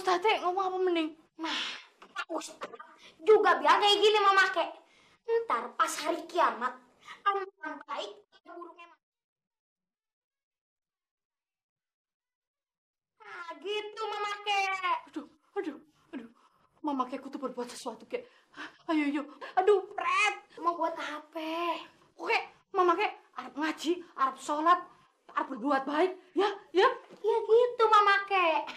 Ustaz teh ngomong apa mending? Nah, Pak Ustaz juga bilang kayak gini Mama Kek. Ntar pas hari kiamat, amalan baik buruknya mati. Nah, gitu Mama Kek. Aduh. Mama Kek kudu berbuat sesuatu Kek. Ayo. Aduh, Pret. Mau buat apa? Oke, Mama Kek arep ngaji, arep sholat, arep berbuat baik, ya. Ya gitu Mama Kek.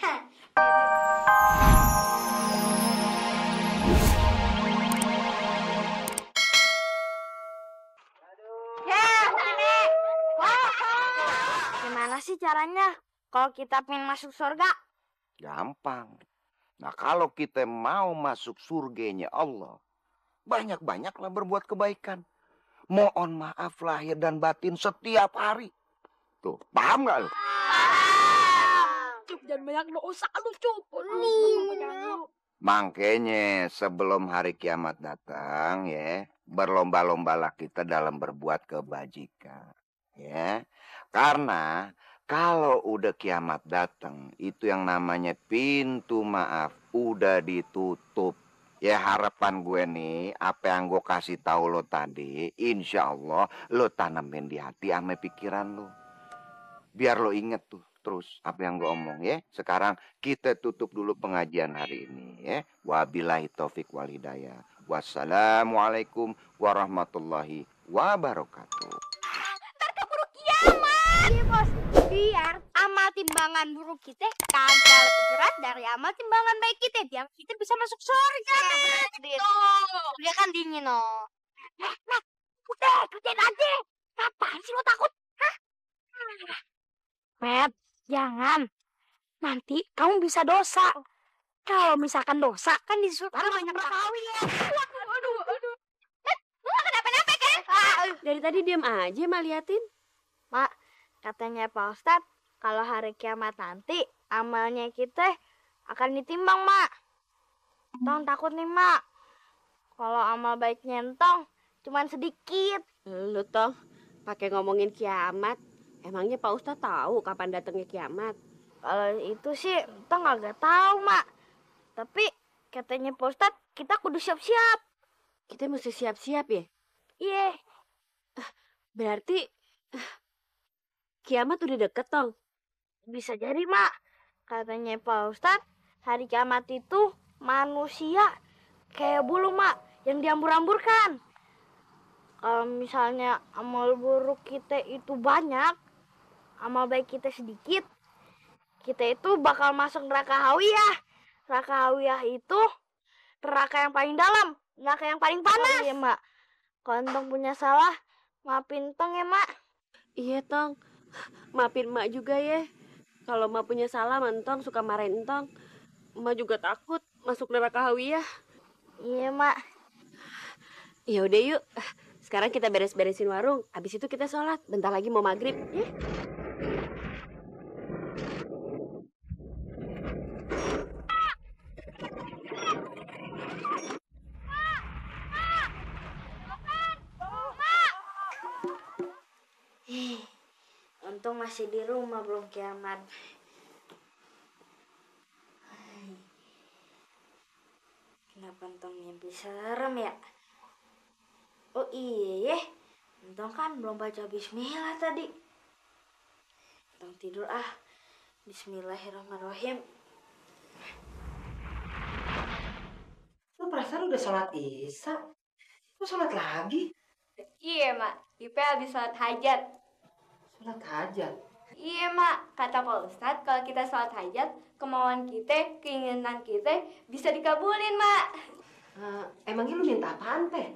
Gimana sih caranya kalau kita pengen masuk surga? Gampang. Nah, kalau kita mau masuk surganya Allah, banyak-banyaklah berbuat kebaikan. Mohon maaf lahir dan batin setiap hari. Tuh, paham nggak lu? Cup, jangan banyak dosa lu, Cup. Makanya sebelum hari kiamat datang ya, berlomba-lombalah kita dalam berbuat kebajikan. Ya, karena kalau udah kiamat datang, itu yang namanya pintu maaf udah ditutup. Ya harapan gue nih, apa yang gue kasih tahu lo tadi, insya Allah lo tanamin di hati sama pikiran lo. Biar lo inget tuh terus apa yang gue omong ya. Sekarang kita tutup dulu pengajian hari ini ya. Wabillahi taufik wal hidayah. Wassalamualaikum warahmatullahi wabarakatuh. Ntar keburu kiamat. Iya bos, biar amal timbangan buruk kita kagak lebih berat dari amal timbangan baik kita, biar kita bisa masuk surga. Udah kan dingin no. Udah kerjain aja. Ngapain sih lo takut? Hah? Pep, jangan. Nanti kamu bisa dosa. Kalau misalkan dosa kan di surga banyak bakawi ya. Aduh. Lu gak kenapa-napa kan? Dari tadi diam aja Mak liatin. Mak, katanya Pak Ustadz, kalau hari kiamat nanti amalnya kita akan ditimbang, Mak. Tong takut nih, Mak. Kalau amal baiknya entong cuman sedikit. Lu Tong pakai ngomongin kiamat. Emangnya Pak Ustadz tahu kapan datangnya kiamat? Kalau itu sih entong agak tahu, Mak. Tapi katanya Pak Ustadz, kita kudu siap-siap. Kita mesti siap-siap ya? Iya. Berarti kiamat udah deket, Tong. Bisa jadi, Mak. Katanya Pak Ustadz, hari kiamat itu manusia kayak bulu, Mak, yang diambur-amburkan. Kalau misalnya amal buruk kita itu banyak, amal baik kita sedikit, kita itu bakal masuk neraka hawiyah. Neraka hawiyah itu neraka yang paling dalam, neraka yang paling panas. Oh, iya, Mak. Kalau entong punya salah, maafin entong ya, Mak. Iya, Tong. Maafin Mak juga ya. Kalau Mak punya salah, Entong suka marahin Entong. Mak juga takut masuk neraka hawiyah. Iya, Mak. Ya udah yuk. Sekarang kita beres-beresin warung. Habis itu kita sholat. Bentar lagi mau maghrib, ya. Untung masih di rumah belum kiamat. Kenapa Entong mimpi serem ya? Oh iya, Entong kan belum baca bismillah tadi. Entong tidur ah. Bismillahirrahmanirrahim. Lu perasaan udah sholat isya? Lu sholat lagi? Iya, Mak. Ipe habis sholat hajat. Sholat hajat? Iya, Mak. Kata Pak Ustadz, kalau kita sholat hajat, kemauan kita, keinginan kita bisa dikabulin, Mak. Emangnya lu minta apaan, Teh?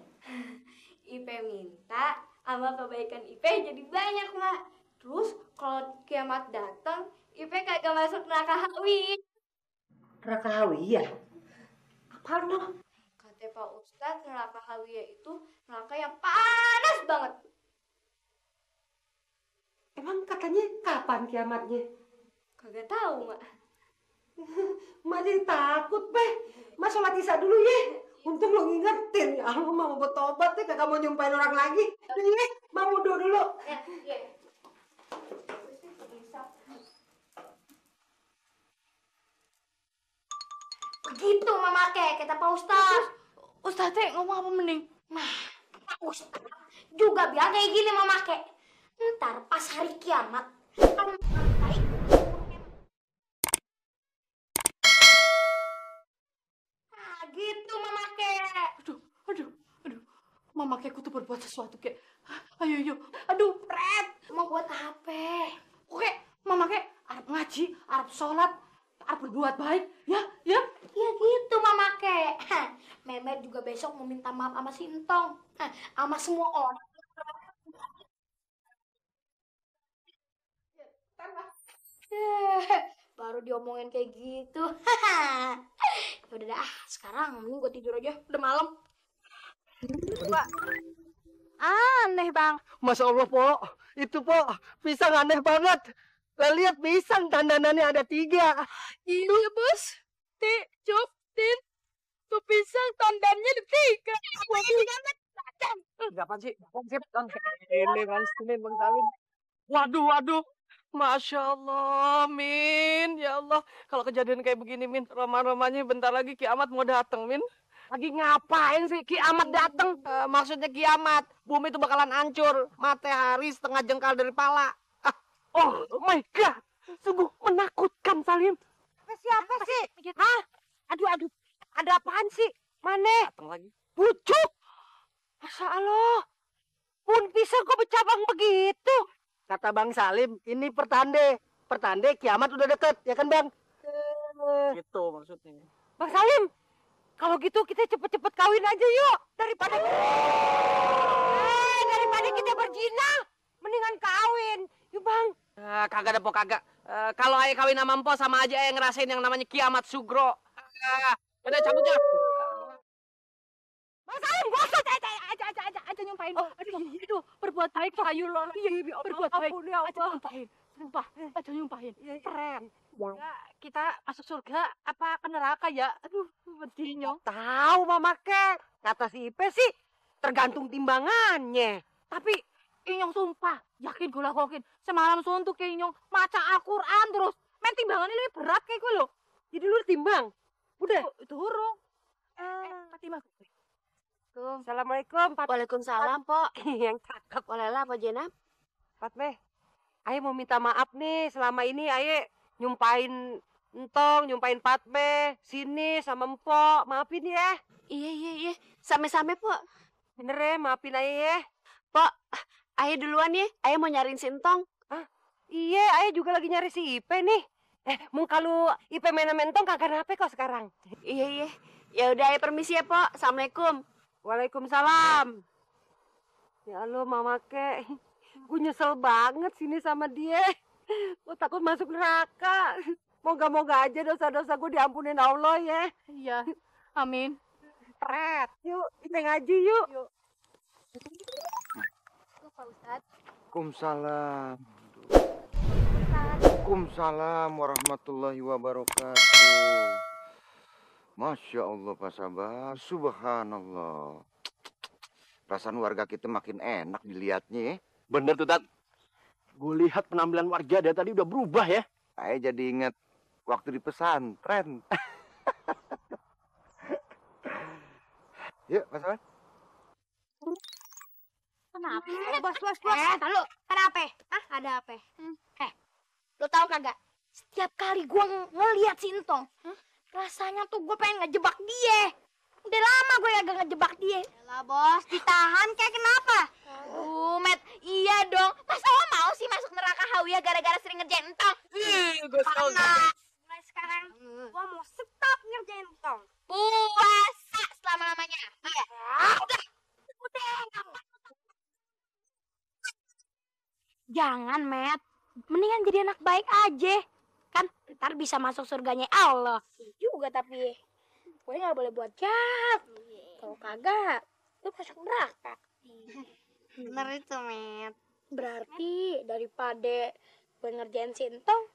Ipe minta amal kebaikan Ipe jadi banyak, Mak. Terus kalau kiamat datang, Ipe kagak masuk neraka hawi. Neraka hawiyah? Apaan lu? Kata Pak Ustadz, neraka hawiyah itu neraka yang panas banget. Emang katanya kapan kiamatnya? Kagak tahu, Mak. Mak jadi takut, Beh. Mak sholat isya dulu ya. Untung lo ngingetin. Ya Allah, Mak mau bertobat deh. Kagak mau nyumpahin orang lagi. Ini ya, Mak wudhu dulu. Ya. gitu Mama Kek, kata Pak Ustaz. Ustaz teh ngomong apa mending? Nah, Pak Ustaz juga bilang kayak gini Mama Kek. Ntar pas hari kiamat, kalau orang baik, nah gitu Mama Kek. Aduh. Mama Kek kudu berbuat sesuatu kek. Ayo. Aduh, Pret. Mau buat apa? Oke, Mama Kek arep ngaji, arep sholat, arep berbuat baik. Ya. Ya gitu Mama Kek. Memet juga besok mau minta maaf sama Sintong. Sama semua orang. Baru diomongin kayak gitu. Udah dah, sekarang mending gue tidur aja. Udah malam. Aneh, Bang. Masya Allah, Po. Itu, Po, pisang aneh banget. Lah, lihat pisang, dandanannya ada 3. Iya, Bos. Cop, Tin. Tuh pisang tandannya ada 3. Berapa sih? Ini, Bang Salim. Waduh. Masya Allah, Min. Ya Allah, kalau kejadian kayak begini, Min. Roma-romanya bentar lagi kiamat mau datang, Min. Lagi ngapain sih kiamat datang? Maksudnya kiamat. Bumi itu bakalan hancur. Matahari setengah jengkal dari pala. Oh my God. Sungguh menakutkan, Salim. Siapa sih? Hah? Aduh. Ada apaan sih? Mana? Datang lagi. Pucuk. Masya Allah. Pun pisang kok bercabang begitu. Kata Bang Salim, ini pertanda. Pertanda kiamat udah deket. Ya kan, Bang? Gitu maksudnya. Bang Salim, kalau gitu kita cepet-cepet kawin aja yuk. Daripada kita berzina, mendingan kawin. Yuk, Bang. Kagak ada, Po, kagak. Kalau ayah kawin sama Empo sama aja ayah ngerasain yang namanya kiamat sugro. Udah cabut ya. Bang Salim, gua usah aja nyumpain. Aduh, berbuat baik Pak Ayu loh. Iya, berbuat baik. Ampun ya Aja Allah. nyumpahin. Sumpah, aja nyumpahin. Keren. Ya, kita masuk surga apa ke neraka ya? Aduh, bedilnya. Tahu Mama Kek. Kata si Ipe sih tergantung timbangannya. Tapi Inyong sumpah, yakin gue lakokin. Semalam suntuk ke Inyong maca Al-Quran terus. Main timbangannya lebih berat kayak gue loh. Jadi lu timbang. Udah. Itu hurung. Fatimah gue. Assalamualaikum, Pak. Waalaikumsalam, Pok. Yang cakep. Walela, Pak Jenab. Fatmeh, Aye mau minta maaf nih. Selama ini Aye nyumpain Entong, nyumpain Fatmeh, sini sama Empok. Maafin ya. Iya. Same-same, Pok. Bener ya, maafin Aye ya. Pok, Ayo duluan ya. Ayo mau nyariin Sintong. Iya, Aye juga lagi nyari si Ipe nih. Mung kalau Ipe main sama Entong kagak nape kok sekarang. Iya. Ya udah, Ayo permisi ya, Pok. Assalamualaikum. Waalaikumsalam. Ya Allah, Mama Kek. Gue nyesel banget sini sama dia. Gue takut masuk neraka. Moga-moga aja dosa-dosa gue diampunin Allah ya. Iya, amin. Pret. Yuk, kita ngaji yuk. Pak Ustadz. Waalaikumsalam. Waalaikumsalam warahmatullahi wabarakatuh. Masya Allah, Pak Sabar. Subhanallah. Perasaan warga kita makin enak dilihatnya ya. Bener tuh, Tat. Gue lihat penampilan warga dari tadi udah berubah ya. Saya jadi ingat waktu di pesantren. Yuk, Pak Sabar. Kenapa? Bos. Lalu, kenapa? Ada apa? Lo tau kagak? Setiap kali gua ngeliat Sintong, rasanya tuh gue pengen ngejebak dia. Udah lama gue agak ngejebak dia. Yalah bos, ditahan kayak kenapa? Met, iya dong. Masa lo mau sih masuk neraka Hawiyah gara-gara sering ngerjain Entong? Gue tahu. Mulai sekarang, gua mau stop ngerjain Entong. Puasa selama-lamanya. Iya. Udah. Jangan, Met. Mendingan jadi anak baik aja. Kan ntar bisa masuk surganya Allah. Juga tapi gue nggak boleh buat jahat. Kalau kagak, lu masuk neraka. Bener itu, Met. Berarti daripada gue ngerjain Sintong,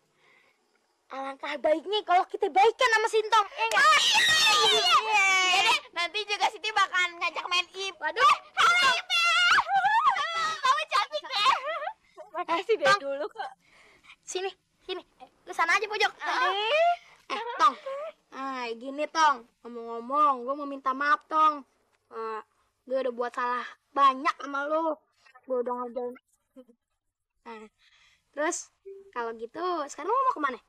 alangkah baiknya kalau kita baikan sama Sintong. Iya deh, nanti juga Siti bakalan ngajak main IP. Waduh, halo IP. Kamu cantik deh. Makasih deh dulu kok. Sini. Lu sana aja pojok. Tong, Nah, gini Tong, ngomong-ngomong, gue mau minta maaf Tong. Gue udah buat salah banyak sama lu. Gue udah ngerjain. Nah, terus kalau gitu sekarang lu mau kemana?